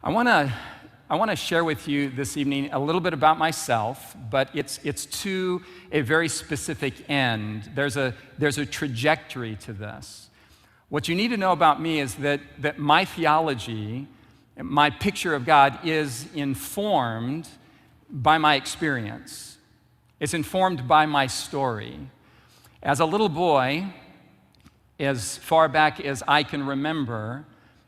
I want to share with you this evening a little bit about myself, but it's to a very specific end. There's a trajectory to this. What you need to know about me is that my theology, my picture of God, is informed by my experience. It's informed by my story. As a little boy, as far back as I can remember,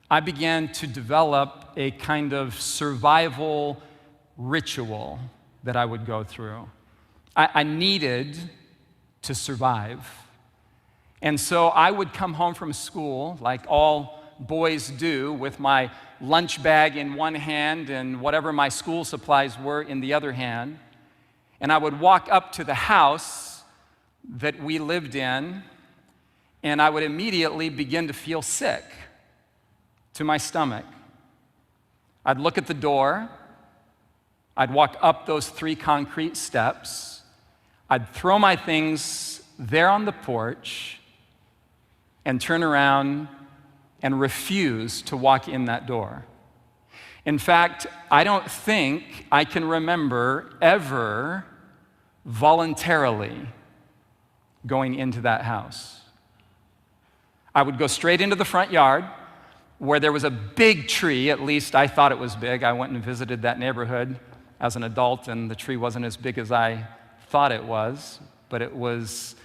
I began to develop a kind of survival ritual that I would go through. I needed to survive. And so I would come home from school, like all boys do, with my lunch bag in one hand and whatever my school supplies were in the other hand. And I would walk up to the house that we lived in, and I would immediately begin to feel sick to my stomach. I'd look at the door, I'd walk up those 3 concrete steps, I'd throw my things there on the porch, and turn around and refuse to walk in that door. In fact, I don't think I can remember ever voluntarily going into that house. I would go straight into the front yard, where there was a big tree. At least I thought it was big. I went and visited that neighborhood as an adult, and the tree wasn't as big as I thought it was, but it was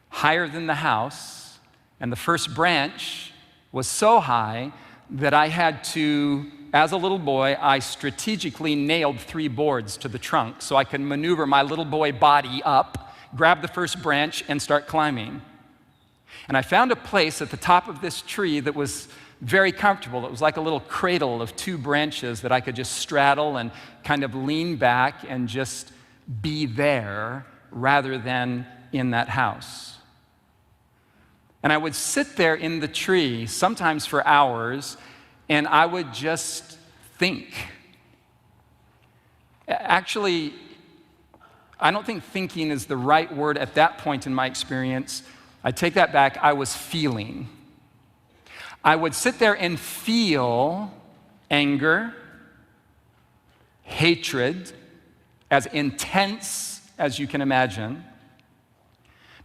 higher than the house, and the first branch was so high that I had to, as a little boy, I strategically nailed 3 boards to the trunk so I could maneuver my little boy body up, grab the first branch, and start climbing. And I found a place at the top of this tree that was very comfortable. It was like a little cradle of 2 branches that I could just straddle and kind of lean back and just be there rather than in that house. And I would sit there in the tree, sometimes for hours, and I would just think. Actually, I don't think thinking is the right word at that point in my experience. I take that back. I was feeling. I would sit there and feel anger, hatred, as intense as you can imagine,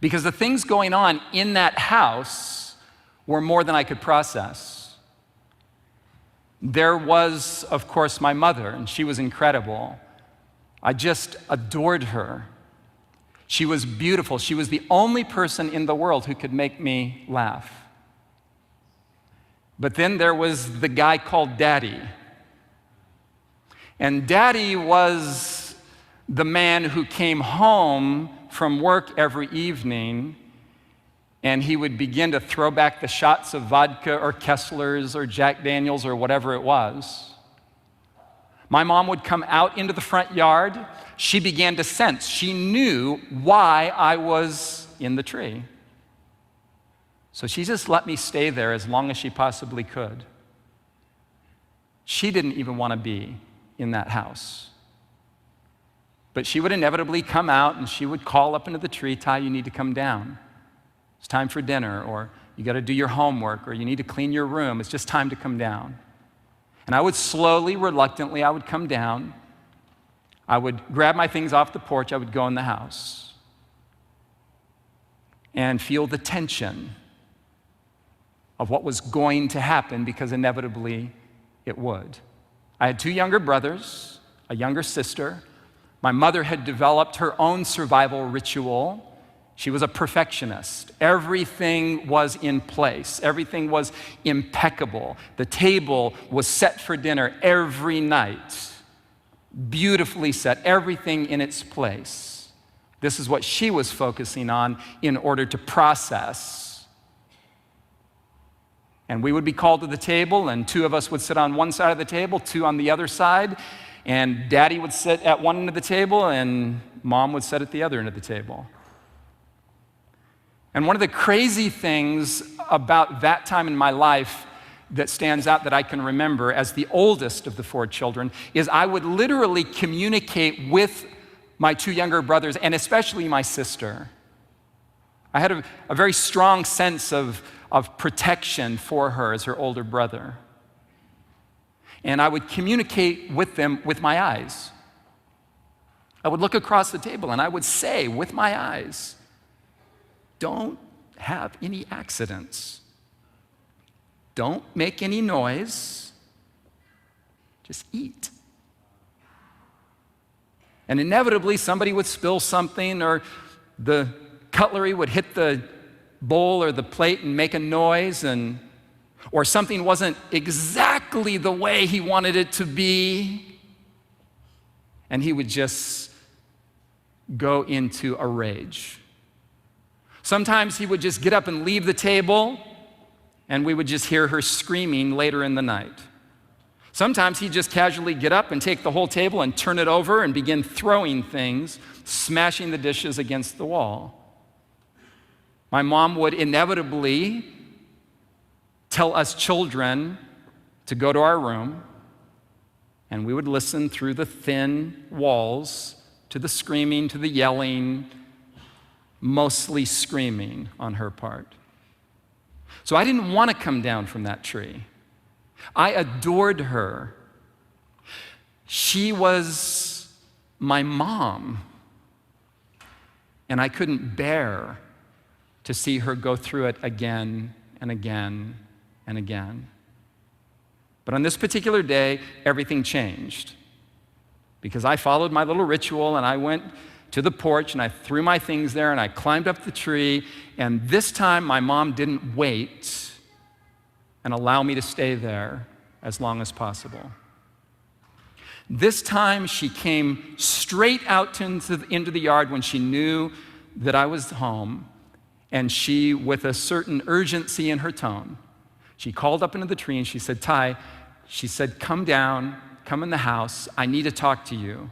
because the things going on in that house were more than I could process. There was, of course, my mother, and she was incredible. I just adored her. She was beautiful. She was the only person in the world who could make me laugh. But then there was the guy called Daddy. And Daddy was the man who came home from work every evening, and he would begin to throw back the shots of vodka or Kessler's or Jack Daniels or whatever it was. My mom would come out into the front yard. She began to sense. She knew why I was in the tree. So she just let me stay there as long as she possibly could. She didn't even want to be in that house. But she would inevitably come out and she would call up into the tree, Ty, you need to come down. It's time for dinner, or you got to do your homework, or you need to clean your room. It's just time to come down. And I would slowly, reluctantly, I would come down. I would grab my things off the porch. I would go in the house and feel the tension of what was going to happen, because inevitably it would. I had 2 younger brothers, a younger sister. My mother had developed her own survival ritual. She was a perfectionist. Everything was in place. Everything was impeccable. The table was set for dinner every night, beautifully set, everything in its place. This is what she was focusing on in order to process. And we would be called to the table, and 2 of us would sit on one side of the table, 2 on the other side, and Daddy would sit at one end of the table, and Mom would sit at the other end of the table. And one of the crazy things about that time in my life that stands out that I can remember as the oldest of the 4 children is I would literally communicate with my 2 younger brothers, and especially my sister. I had a very strong sense of protection for her as her older brother. And I would communicate with them with my eyes. I would look across the table and I would say with my eyes, don't have any accidents. Don't make any noise. Just eat. And inevitably, somebody would spill something, or the cutlery would hit the bowl or the plate and make a noise, or something wasn't exactly the way he wanted it to be, and he would just go into a rage. Sometimes he would just get up and leave the table, and we would just hear her screaming later in the night. Sometimes he'd just casually get up and take the whole table and turn it over and begin throwing things, smashing the dishes against the wall. My mom would inevitably tell us children to go to our room, and we would listen through the thin walls to the screaming, to the yelling, mostly screaming on her part. So I didn't want to come down from that tree. I adored her. She was my mom, and I couldn't bear to see her go through it again and again and again. But on this particular day, everything changed, because I followed my little ritual and I went to the porch and I threw my things there and I climbed up the tree, and this time my mom didn't wait and allow me to stay there as long as possible. This time she came straight out into the yard when she knew that I was home, and she, with a certain urgency in her tone, she called up into the tree and she said, "Ty," she said, "come down, come in the house, I need to talk to you."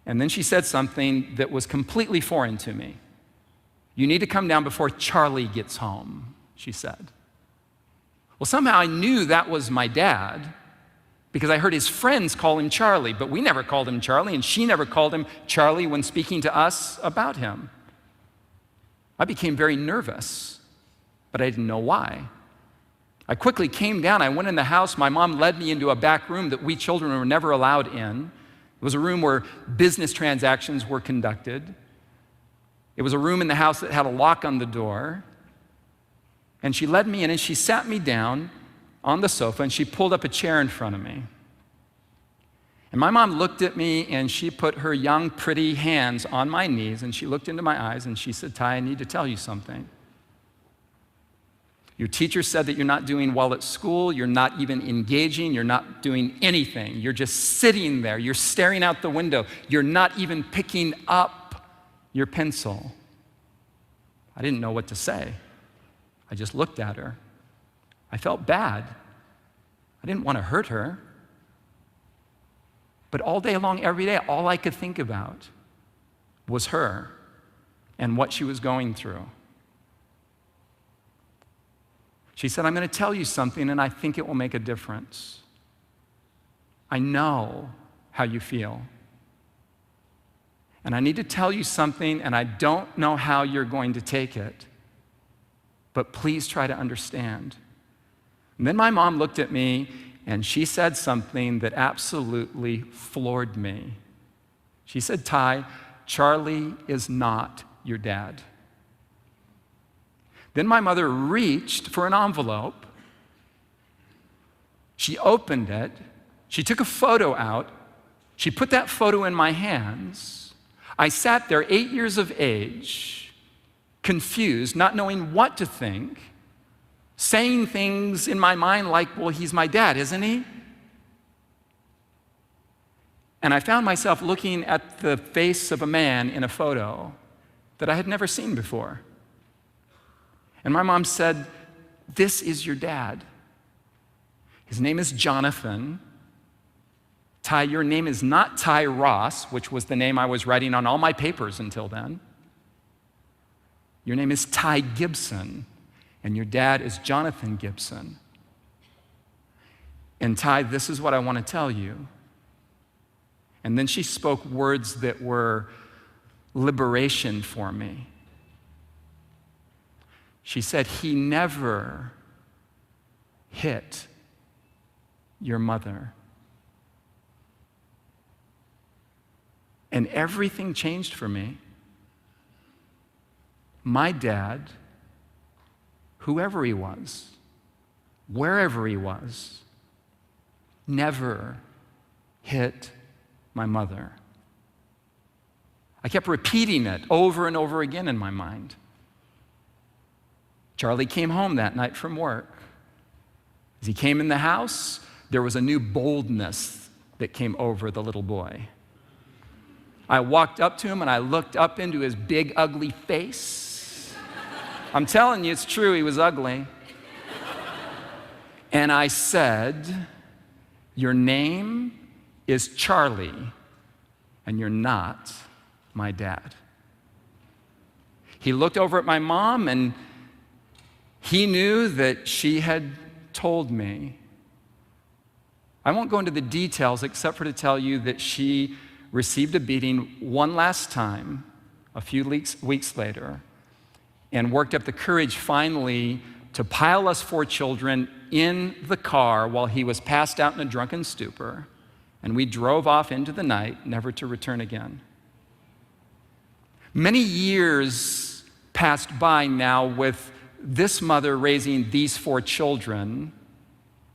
And then she said something that was completely foreign to me. "You need to come down before Charlie gets home," she said. Well, somehow I knew that was my dad because I heard his friends call him Charlie, but we never called him Charlie, and she never called him Charlie when speaking to us about him. I became very nervous, but I didn't know why. I quickly came down, I went in the house, my mom led me into a back room that we children were never allowed in. It was a room where business transactions were conducted. It was a room in the house that had a lock on the door. And she led me in and she sat me down on the sofa and she pulled up a chair in front of me. And my mom looked at me and she put her young, pretty hands on my knees and she looked into my eyes and she said, "Ty, I need to tell you something. Your teacher said that you're not doing well at school, you're not even engaging, you're not doing anything. You're just sitting there, you're staring out the window, you're not even picking up your pencil." I didn't know what to say. I just looked at her. I felt bad. I didn't want to hurt her. But all day long, every day, all I could think about was her and what she was going through. She said, "I'm going to tell you something, and I think it will make a difference. I know how you feel. And I need to tell you something, and I don't know how you're going to take it. But please try to understand." And then my mom looked at me and she said something that absolutely floored me. She said, "Ty, Charlie is not your dad." Then my mother reached for an envelope. She opened it. She took a photo out. She put that photo in my hands. I sat there, 8 years of age, confused, not knowing what to think, saying things in my mind like, "Well, he's my dad, isn't he?" And I found myself looking at the face of a man in a photo that I had never seen before. And my mom said, "This is your dad. His name is Jonathan. Ty, your name is not Ty Ross," which was the name I was writing on all my papers until then. "Your name is Ty Gibson, and your dad is Jonathan Gibson. And Ty, this is what I want to tell you." And then she spoke words that were liberation for me. She said, "He never hit your mother." And everything changed for me. My dad, whoever he was, wherever he was, never hit my mother. I kept repeating it over and over again in my mind. Charlie came home that night from work. As he came in the house, there was a new boldness that came over the little boy. I walked up to him and I looked up into his big, ugly face. I'm telling you, it's true, he was ugly. And I said, "Your name is Charlie, and you're not my dad." He looked over at my mom, and he knew that she had told me. I won't go into the details except for to tell you that she received a beating one last time a few weeks later and worked up the courage finally to pile us 4 children in the car while he was passed out in a drunken stupor, and we drove off into the night, never to return again. Many years passed by now with this mother raising these 4 children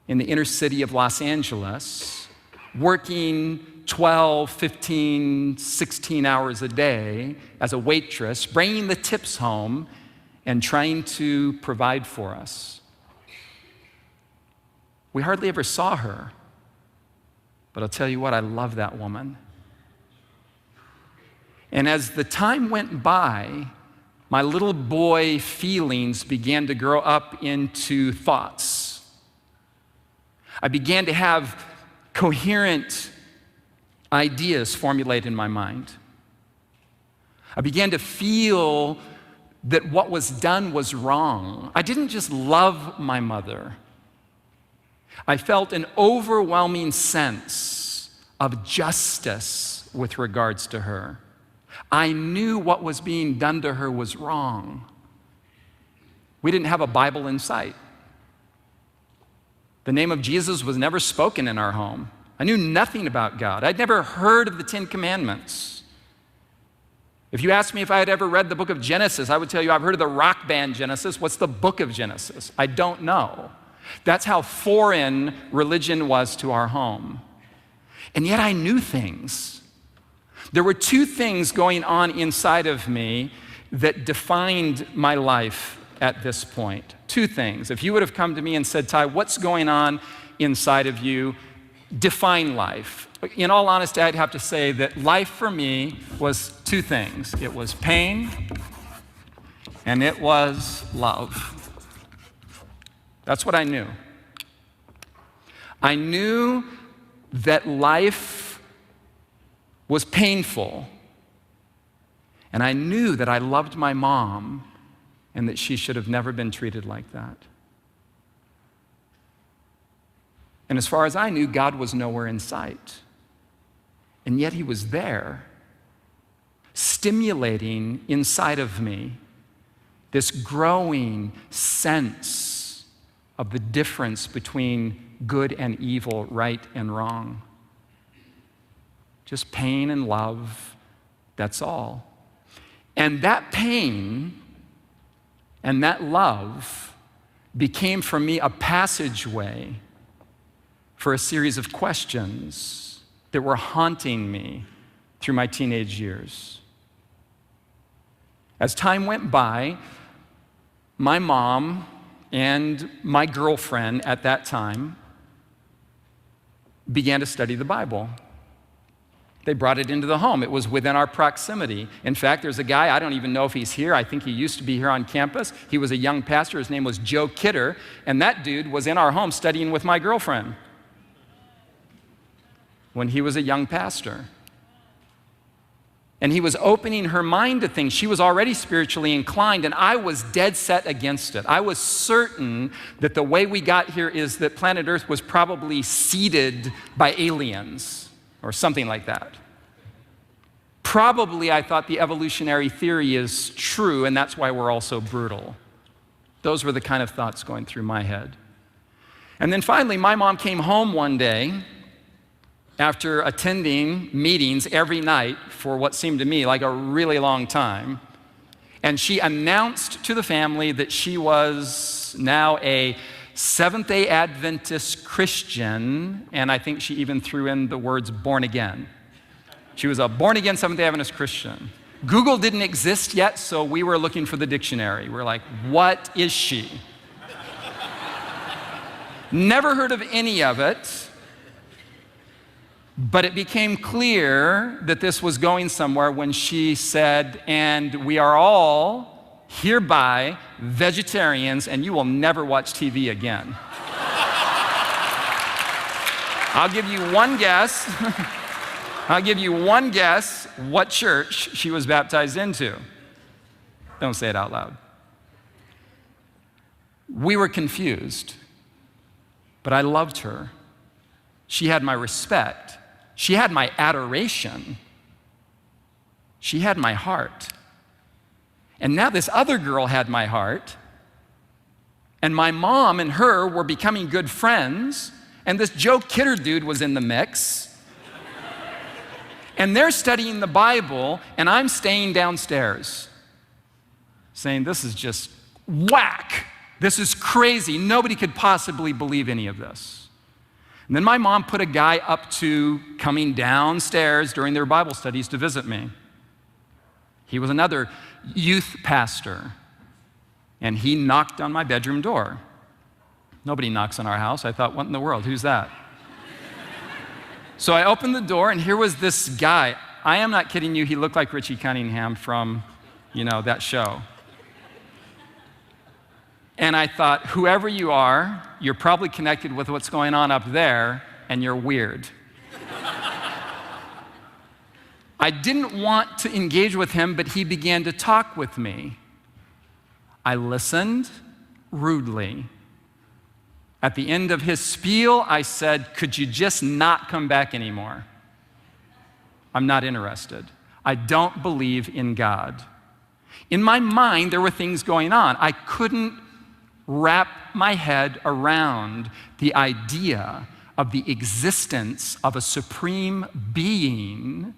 in the inner city of Los Angeles, working 12, 15, 16 hours a day as a waitress, bringing the tips home and trying to provide for us. We hardly ever saw her, but I'll tell you what, I love that woman. And as the time went by, my little boy feelings began to grow up into thoughts. I began to have coherent ideas formulate in my mind. I began to feel that what was done was wrong. I didn't just love my mother. I felt an overwhelming sense of justice with regards to her. I knew what was being done to her was wrong. We didn't have a Bible in sight. The name of Jesus was never spoken in our home. I knew nothing about God. I'd never heard of the 10 Commandments. If you asked me if I had ever read the book of Genesis, I would tell you I've heard of the rock band Genesis. What's the book of Genesis? I don't know. That's how foreign religion was to our home. And yet I knew things. There were 2 things going on inside of me that defined my life at this point. 2 things. If you would have come to me and said, "Ty, what's going on inside of you? Define life." In all honesty, I'd have to say that life for me was 2 things. It was pain and it was love. That's what I knew. I knew that life was painful, and I knew that I loved my mom and that she should have never been treated like that. And as far as I knew, God was nowhere in sight. And yet he was there, stimulating inside of me this growing sense of the difference between good and evil, right and wrong. Just pain and love, that's all. And that pain and that love became for me a passageway for a series of questions that were haunting me through my teenage years. As time went by, my mom and my girlfriend at that time began to study the Bible. They brought it into the home. It was within our proximity. In fact, there's a guy, I don't even know if he's here. I think he used to be here on campus. He was a young pastor. His name was Joe Kidder, and that dude was in our home studying with my girlfriend when he was a young pastor. And he was opening her mind to things. She was already spiritually inclined, and I was dead set against it. I was certain that the way we got here is that planet Earth was probably seeded by aliens or something like that. Probably I thought the evolutionary theory is true, and that's why we're all so brutal. Those were the kind of thoughts going through my head. And then finally, my mom came home one day after attending meetings every night for what seemed to me like a really long time. And she announced to the family that she was now a Seventh-day Adventist Christian, and I think she even threw in the words born again. She was a born-again Seventh-day Adventist Christian. Google didn't exist yet, so we were looking for the dictionary. We're like, what is she? Never heard of any of it, but it became clear that this was going somewhere when she said, and we are all hereby vegetarians, and you will never watch TV again. I'll give you one guess. I'll give you one guess what church she was baptized into. Don't say it out loud. We were confused, but I loved her. She had my respect. She had my adoration. She had my heart. And now this other girl had my heart, and my mom and her were becoming good friends, and this Joe Kidder dude was in the mix. And they're studying the Bible, and I'm staying downstairs saying, this is just whack. This is crazy. Nobody could possibly believe any of this. And then my mom put a guy up to coming downstairs during their Bible studies to visit me. He was another youth pastor, and he knocked on my bedroom door. Nobody knocks on our house. I thought, what in the world? Who's that? So I opened the door, and here was this guy. I am not kidding you. He looked like Richie Cunningham from, that show. And I thought, whoever you are, you're probably connected with what's going on up there, and you're weird. I didn't want to engage with him, but he began to talk with me. I listened rudely. At the end of his spiel, I said, could you just not come back anymore? I'm not interested. I don't believe in God. In my mind, there were things going on. I couldn't wrap my head around the idea of the existence of a supreme being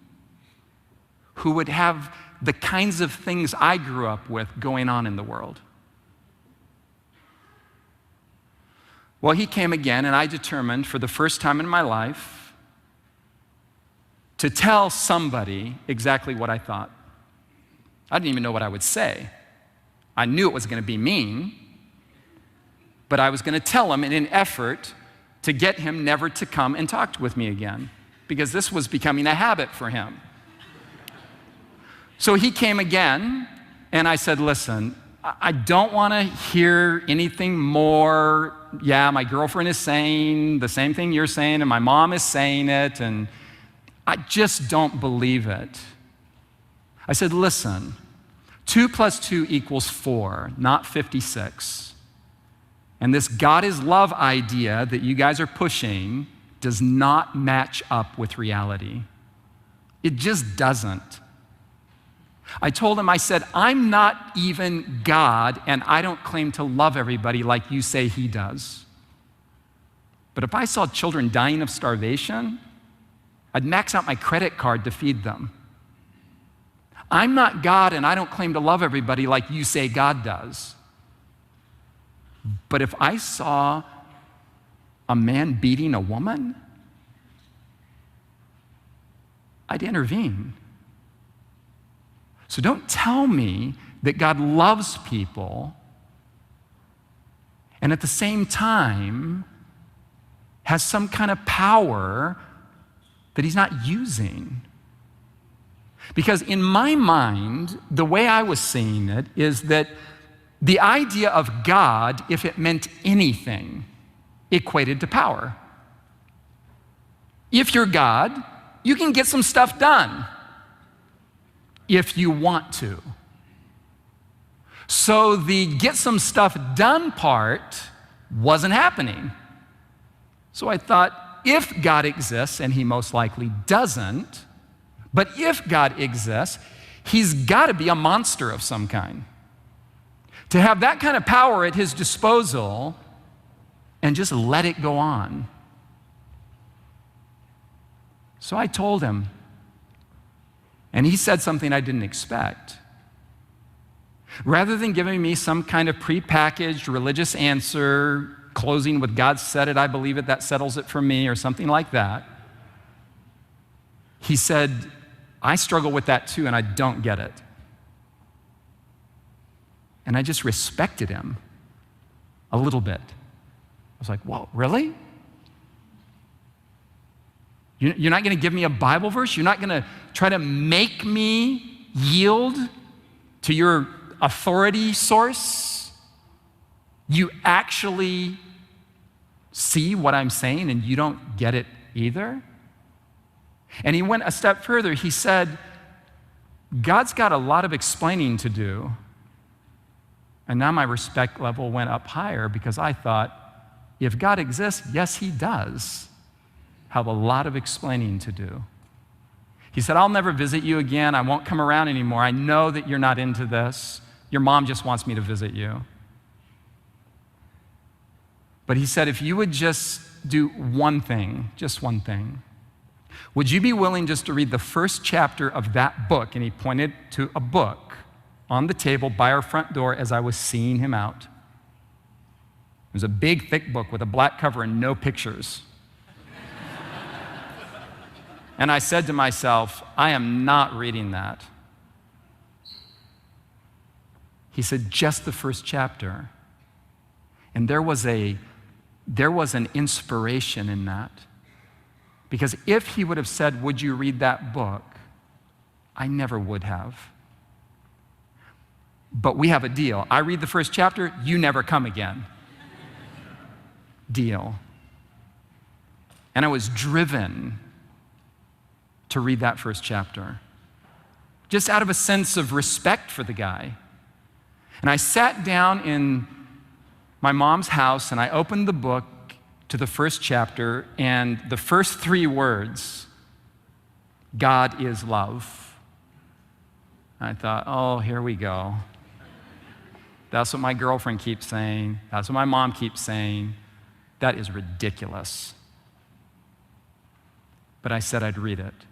who would have the kinds of things I grew up with going on in the world. Well, he came again, and I determined for the first time in my life to tell somebody exactly what I thought. I didn't even know what I would say. I knew it was going to be mean, but I was going to tell him in an effort to get him never to come and talk with me again, because this was becoming a habit for him. So he came again, and I said, listen, I don't want to hear anything more. Yeah, my girlfriend is saying the same thing you're saying, and my mom is saying it, and I just don't believe it. I said, listen, 2 + 2 = 4, not 56. And this God is love idea that you guys are pushing does not match up with reality. It just doesn't. I told him, I said, I'm not even God, and I don't claim to love everybody like you say he does. But if I saw children dying of starvation, I'd max out my credit card to feed them. I'm not God, and I don't claim to love everybody like you say God does. But if I saw a man beating a woman, I'd intervene. So don't tell me that God loves people and at the same time has some kind of power that he's not using. Because in my mind, the way I was seeing it is that the idea of God, if it meant anything, equated to power. If you're God, you can get some stuff done if you want to. So the get some stuff done part wasn't happening. So I thought, if God exists, and he most likely doesn't, but if God exists, he's got to be a monster of some kind. To have that kind of power at his disposal and just let it go on. So I told him, and he said something I didn't expect. Rather than giving me some kind of prepackaged religious answer, closing with "God said it, I believe it, that settles it for me," or something like that, he said, "I struggle with that too, and I don't get it." And I just respected him a little bit. I was like, "Whoa, really? You're not going to give me a Bible verse? You're not going to try to make me yield to your authority source? You actually see what I'm saying and you don't get it either?" And he went a step further. He said, "God's got a lot of explaining to do." And now my respect level went up higher because I thought, if God exists, yes, he does have a lot of explaining to do. He said, "I'll never visit you again. I won't come around anymore. I know that you're not into this. Your mom just wants me to visit you." But he said, "If you would just do one thing, just one thing, would you be willing just to read the first chapter of that book?" And he pointed to a book on the table by our front door as I was seeing him out. It was a big, thick book with a black cover and no pictures. And I said to myself, I am not reading that. He said, "Just the first chapter." And there was an inspiration in that. Because if he would have said, "Would you read that book?" I never would have. But we have a deal. I read the first chapter, you never come again. Deal. And I was driven to read that first chapter, just out of a sense of respect for the guy. And I sat down in my mom's house and I opened the book to the first chapter, and the first 3 words, "God is love." I thought, oh, here we go. That's what my girlfriend keeps saying. That's what my mom keeps saying. That is ridiculous. But I said I'd read it.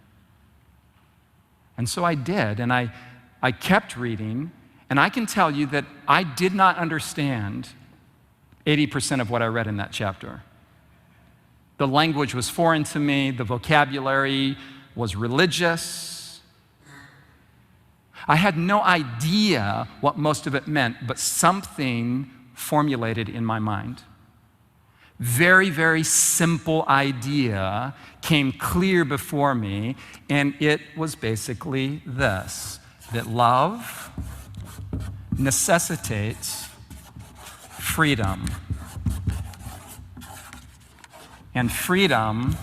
And so I did, and I kept reading, and I can tell you that I did not understand 80% of what I read in that chapter. The language was foreign to me, the vocabulary was religious. I had no idea what most of it meant, but something formulated in my mind. Very, very simple idea came clear before me, and it was basically this: that love necessitates freedom. And freedom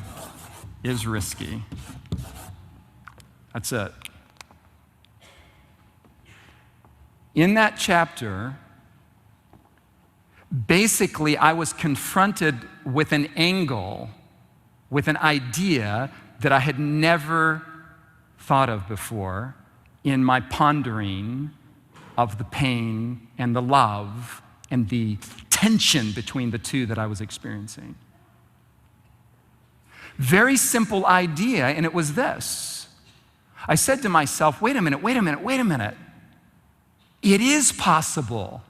is risky. That's it. In that chapter, basically, I was confronted with an angle, with an idea that I had never thought of before in my pondering of the pain and the love and the tension between the two that I was experiencing. Very simple idea, and it was this. I said to myself, wait a minute. It is possible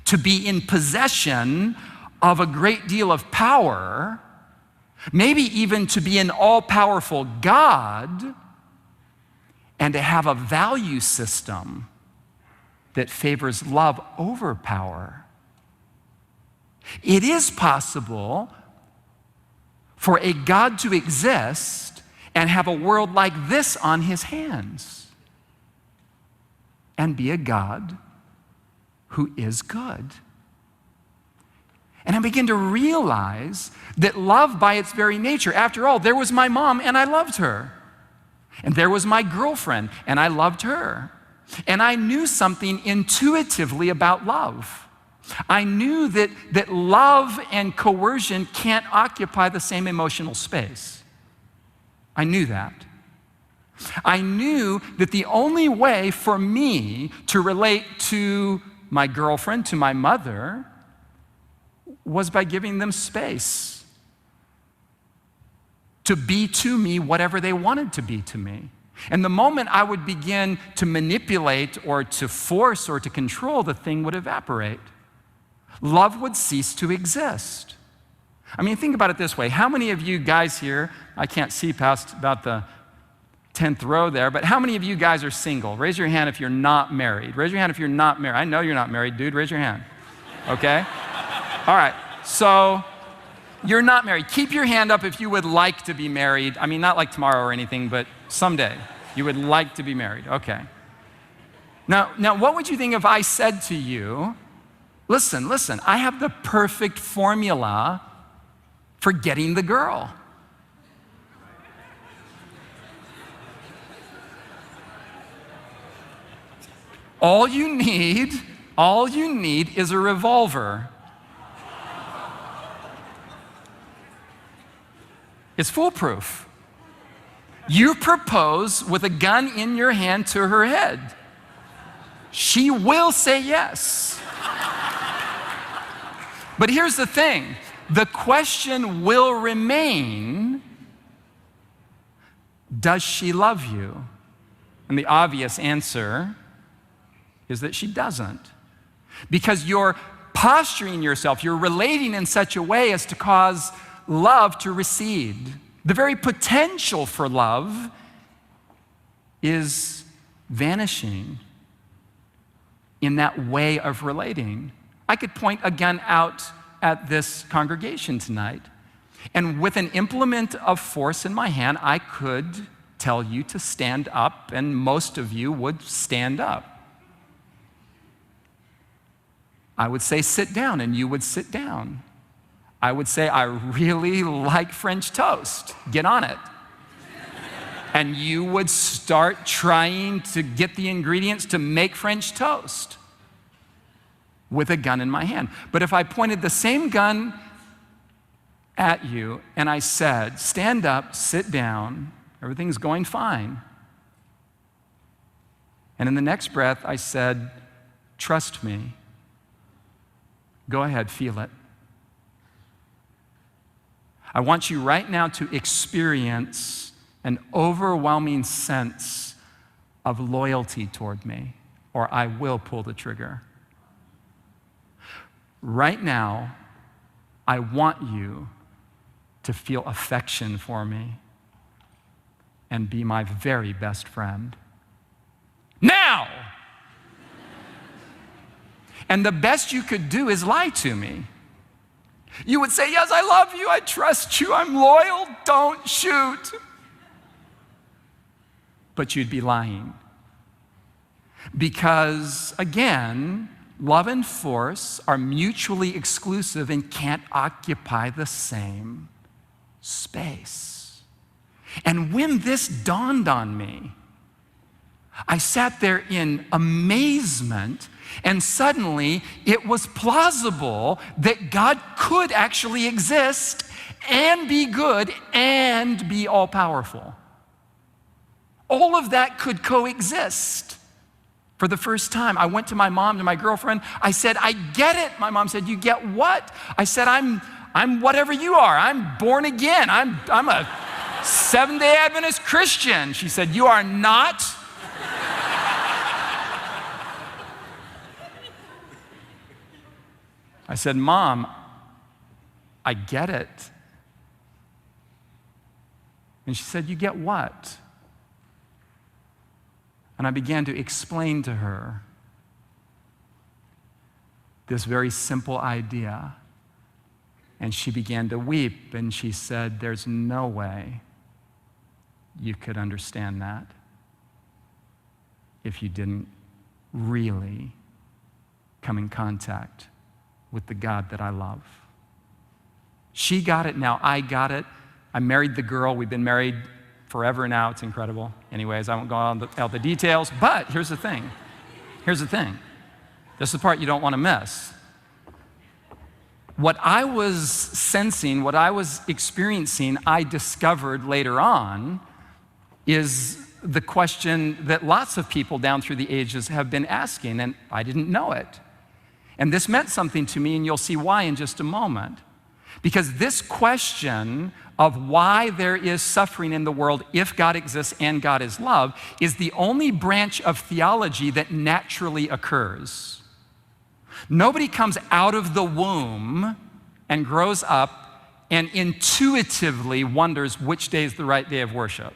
to be in possession of a great deal of power, maybe even to be an all-powerful God, and to have a value system that favors love over power. It is possible for a God to exist and have a world like this on his hands and be a God who is good. And I begin to realize that love by its very nature, after all, there was my mom and I loved her. And there was my girlfriend and I loved her. And I knew something intuitively about love. I knew that love and coercion can't occupy the same emotional space. I knew that. I knew that the only way for me to relate to my girlfriend, to my mother, was by giving them space. to be to me whatever they wanted to be to me. And the moment I would begin to manipulate or to force or to control, the thing would evaporate. Love would cease to exist. I mean, think about it this way. How many of you guys here, I can't see past about the 10th row there, but how many of you guys are single? Raise your hand if you're not married. Raise your hand if you're not married. I know you're not married, dude. Raise your hand. Okay? All right. So you're not married. Keep your hand up if you would like to be married. I mean, not like tomorrow or anything, but someday you would like to be married. Okay. Now, what would you think if I said to you, listen, I have the perfect formula for getting the girl. All you need is a revolver. It's foolproof. You propose with a gun in your hand to her head. She will say yes. But here's the thing. The question will remain, does she love you? And the obvious answer is that she doesn't. Because you're posturing yourself, you're relating in such a way as to cause love to recede. The very potential for love is vanishing in that way of relating. I could point a gun out at this congregation tonight, and with an implement of force in my hand, I could tell you to stand up, and most of you would stand up. I would say sit down, and you would sit down. I would say, I really like French toast. Get on it. And you would start trying to get the ingredients to make French toast with a gun in my hand. But if I pointed the same gun at you and I said, stand up, sit down, everything's going fine. And in the next breath, I said, trust me. Go ahead, feel it. I want you right now to experience an overwhelming sense of loyalty toward me, or I will pull the trigger. Right now, I want you to feel affection for me and be my very best friend. Now! And the best you could do is lie to me. You would say, yes, I love you, I trust you, I'm loyal, don't shoot. But you'd be lying. Because, again, love and force are mutually exclusive and can't occupy the same space. And when this dawned on me, I sat there in amazement, and suddenly it was plausible that God could actually exist and be good and be all-powerful. All of that could coexist. For the first time, I went to my mom, to my girlfriend. I said, I get it. My mom said, you get what? I said, I'm whatever you are. I'm born again. I'm a Seventh-day Adventist Christian. She said, you are not. I said, Mom, I get it. And she said, you get what? And I began to explain to her this very simple idea. And she began to weep, and she said, there's no way you could understand that if you didn't really come in contact with the God that I love. She got it, now I got it. I married the girl. We've been married forever now. It's incredible. Anyways, I won't go on out the details, but here's the thing. This is the part you don't want to miss. What I was sensing, what I was experiencing, I discovered later on is the question that lots of people down through the ages have been asking, and I didn't know it. And this meant something to me, and you'll see why in just a moment. Because this question of why there is suffering in the world if God exists and God is love is the only branch of theology that naturally occurs. Nobody comes out of the womb and grows up and intuitively wonders which day is the right day of worship.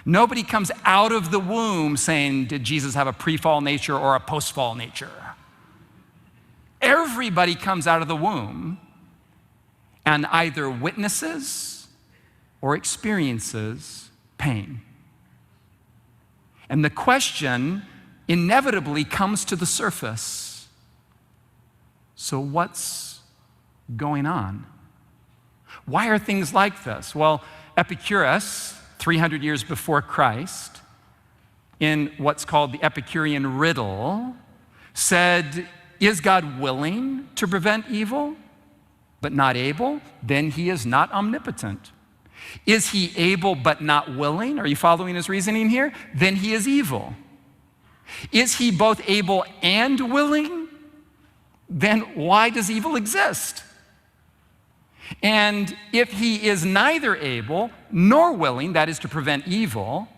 Nobody comes out of the womb saying, did Jesus have a pre-fall nature or a post-fall nature? Everybody comes out of the womb and either witnesses or experiences pain. And the question inevitably comes to the surface. So what's going on? Why are things like this? Well, Epicurus, 300 years before Christ, in what's called the Epicurean riddle, said, is God willing to prevent evil, but not able? Then he is not omnipotent. Is he able but not willing? Are you following his reasoning here? Then he is evil. Is he both able and willing? Then why does evil exist? And if he is neither able nor willing, that is to prevent evil,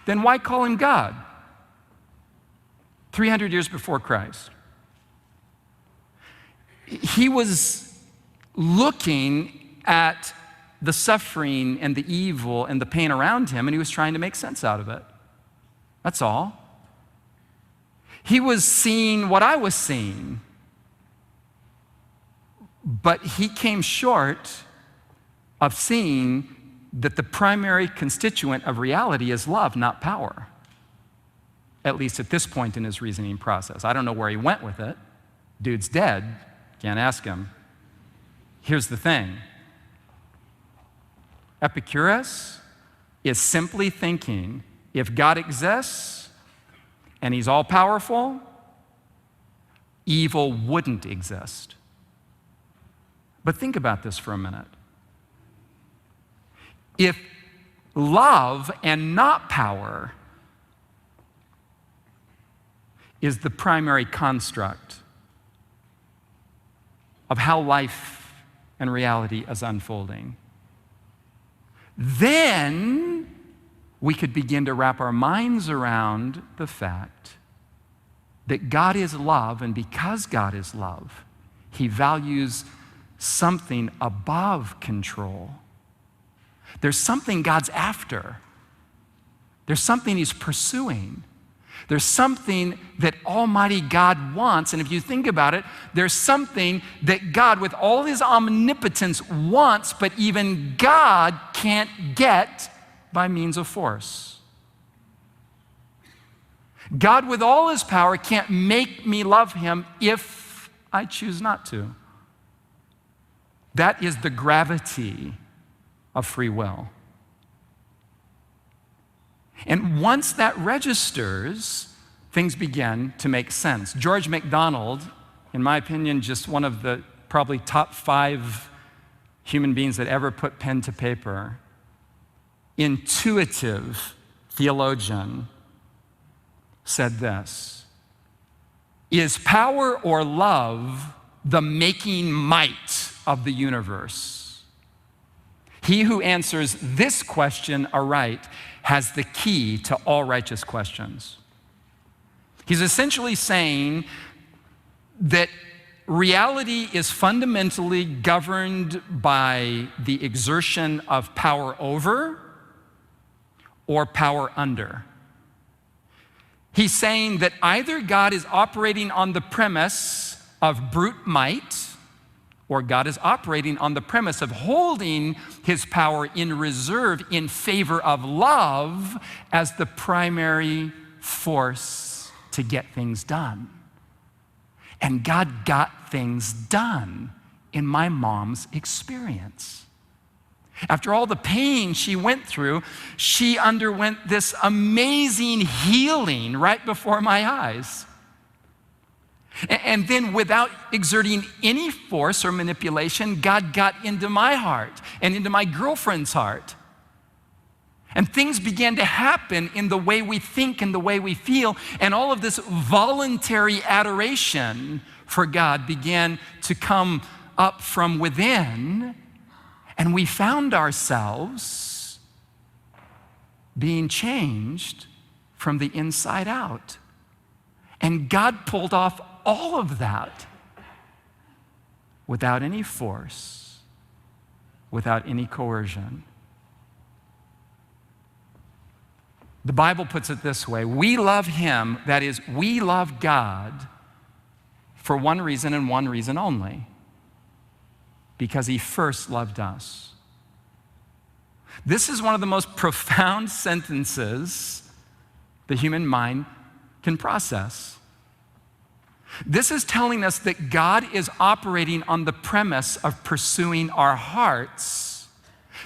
then why call him God? 300 years before Christ. He was looking at the suffering and the evil and the pain around him, and he was trying to make sense out of it. That's all. He was seeing what I was seeing, but he came short of seeing that the primary constituent of reality is love, not power. At least at this point in his reasoning process. I don't know where he went with it. Dude's dead. Can't ask him. Here's the thing. Epicurus is simply thinking, if God exists and he's all-powerful, evil wouldn't exist. But think about this for a minute. If love and not power is the primary construct of how life and reality is unfolding, then we could begin to wrap our minds around the fact that God is love, and because God is love, he values something above control. There's something God's after. There's something he's pursuing. There's something that Almighty God wants. And if you think about it, there's something that God, with all his omnipotence, wants, but even God can't get by means of force. God, with all his power, can't make me love him if I choose not to. That is the gravity of free will. And once that registers, things begin to make sense. George MacDonald, in my opinion, just one of the probably top 5 human beings that ever put pen to paper, intuitive theologian, said this: is power or love the making might of the universe? He who answers this question aright has the key to all righteous questions. He's essentially saying that reality is fundamentally governed by the exertion of power over or power under. He's saying that either God is operating on the premise of brute might, or God is operating on the premise of holding his power in reserve in favor of love as the primary force to get things done. And God got things done in my mom's experience. After all the pain she went through, she underwent this amazing healing right before my eyes. And then, without exerting any force or manipulation, God got into my heart and into my girlfriend's heart. And things began to happen in the way we think and the way we feel, and all of this voluntary adoration for God began to come up from within, and we found ourselves being changed from the inside out. And God pulled off all of that without any force, without any coercion. The Bible puts it this way: we love him, that is, we love God for one reason and one reason only, because he first loved us. This is one of the most profound sentences the human mind can process. This is telling us that God is operating on the premise of pursuing our hearts,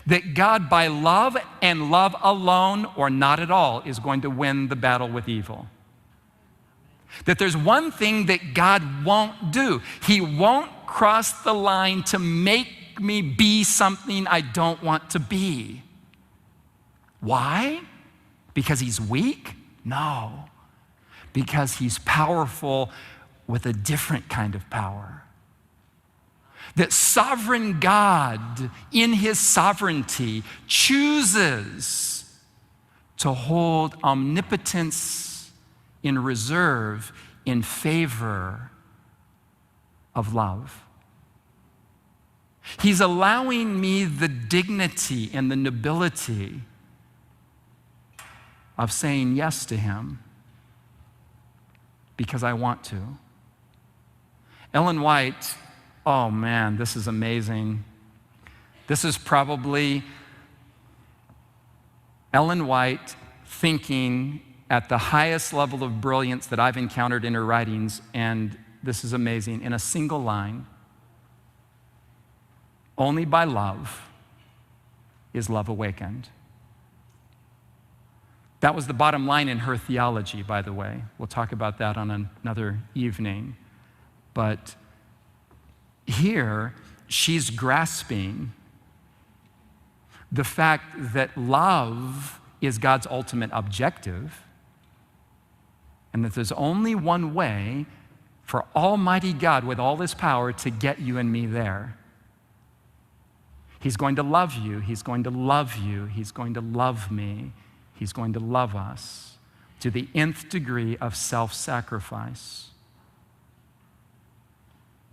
that God, by love and love alone or not at all, is going to win the battle with evil. That there's one thing that God won't do. He won't cross the line to make me be something I don't want to be. Why? Because he's weak? No. Because he's powerful with a different kind of power. That sovereign God, in his sovereignty, chooses to hold omnipotence in reserve in favor of love. He's allowing me the dignity and the nobility of saying yes to him because I want to. Ellen White, oh man, this is amazing. This is probably Ellen White thinking at the highest level of brilliance that I've encountered in her writings, and this is amazing. In a single line, only by love is love awakened. That was the bottom line in her theology, by the way. We'll talk about that on another evening. But here, she's grasping the fact that love is God's ultimate objective, and that there's only one way for Almighty God with all his power to get you and me there. He's going to love you. He's going to love you. He's going to love me. He's going to love us to the nth degree of self-sacrifice.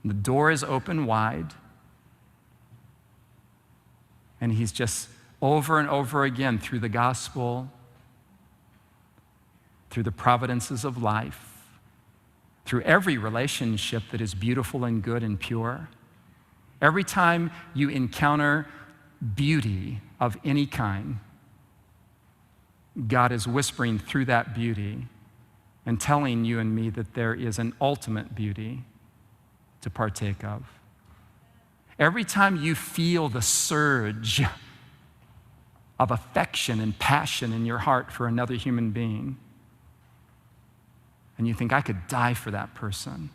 The door is open wide, and he's just over and over again through the gospel, through the providences of life, through every relationship that is beautiful and good and pure. Every time you encounter beauty of any kind, God is whispering through that beauty and telling you and me that there is an ultimate beauty to partake of. Every time you feel the surge of affection and passion in your heart for another human being, and you think, I could die for that person,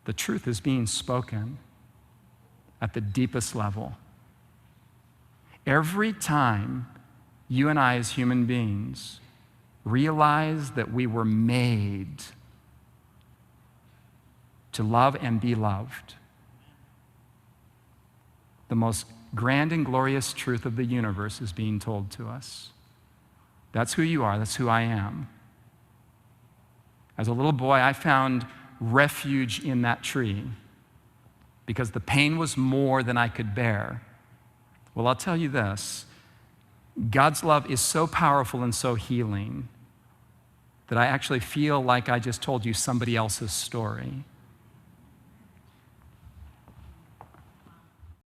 the truth is being spoken at the deepest level. Every time you and I as human beings realize that we were made to love and be loved, the most grand and glorious truth of the universe is being told to us. That's who you are. That's who I am. As a little boy, I found refuge in that tree because the pain was more than I could bear. Well, I'll tell you this. God's love is so powerful and so healing that I actually feel like I just told you somebody else's story.